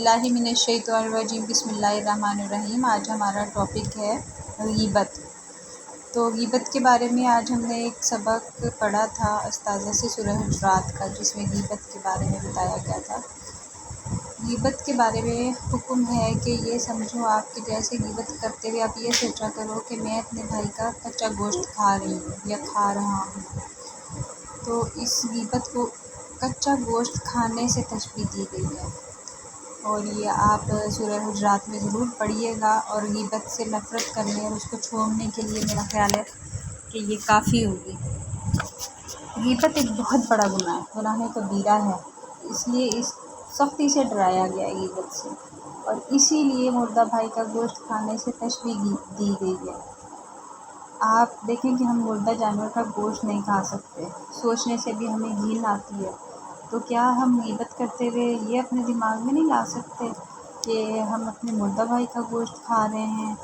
बिस्मिल्लाहि मिनश्शैतानिर्रजीम बिस्मिल्लाहिर्रहमानिर्रहीम। आज हमारा टॉपिक है ग़ीबत। तो ग़ीबत के बारे में आज हमने एक सबक पढ़ा था उस्ताज़ा से सूरह हुजरात का, जिसमें ग़ीबत के बारे में बताया गया था। ग़ीबत के बारे में हुक्म है कि ये समझो आप कि जैसे ग़ीबत करते हुए आप ये सोचा करो कि मैं अपने भाई का कच्चा गोश्त खा रही हूँ या खा रहा हूँ। तो इस ग़ीबत को कच्चा गोश्त खाने से तशबीह दी गई है, और ये आप सूरह हुजरात में ज़रूर पढ़िएगा। और ग़ीबत से नफ़रत करने और उसको छोड़ने के लिए मेरा ख़्याल है कि ये काफ़ी होगी। ग़ीबत एक बहुत बड़ा गुनाह है, गुनाह कबीरा है, इसलिए इस सख्ती से डराया गया है ग़ीबत से, और इसीलिए मुर्दा भाई का गोश्त खाने से तशबीह दी गई है। आप देखें कि हम मुर्दा जानवर का गोश्त नहीं खा सकते, सोचने से भी हमें घिन आती है। तो क्या हम ग़ीबत करते हुए ये अपने दिमाग में नहीं ला सकते कि हम अपने मुर्दा भाई का गोश्त खा रहे हैं?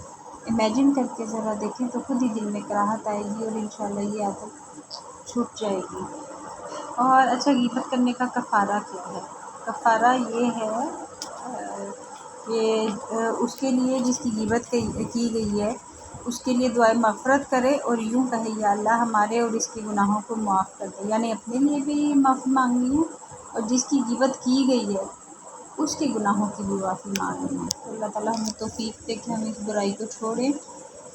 इमेजिन करके ज़रा देखें तो खुद ही दिल में कराहत आएगी और इंशाल्लाह ये आदत छूट जाएगी। और अच्छा, ग़ीबत करने का कफ़ारा क्या है? कफ़ारा ये है कि उसके लिए जिसकी ग़ीबत की गई है उसके लिए दुआए मग़फ़रत करे और यूँ कहे, या अल्लाह हमारे और इसके गुनाहों को माफ़ कर दे। यानी अपने लिए भी माफ़ी मांगनी है और जिसकी ग़ीबत की गई है उसके गुनाहों की भी माफ़ी मांगनी है। तो अल्लाह ताला हमें तौफ़ीक़ दे कि हम इस बुराई को छोड़ें,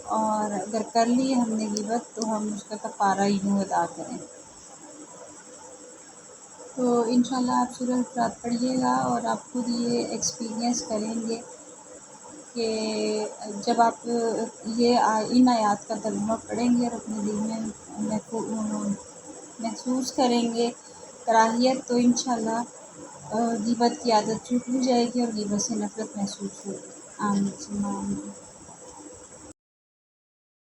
और अगर कर ली हमने ग़ीबत तो हम उसका कफ़ारा यूँ अदा करें। तो इंशाल्लाह आप सूरह हुजरात पढ़िएगा और आप खुद ये एक्सपीरियंस करेंगे कि जब आप इन आयात का तर्जुमा पढ़ेंगे और अपने दिल में महसूस करेंगे कराहियत, तो इंशाल्लाह ग़ीबत की आदत छूट भी जाएगी और ग़ीबत से नफ़रत महसूस होगी। आमीन।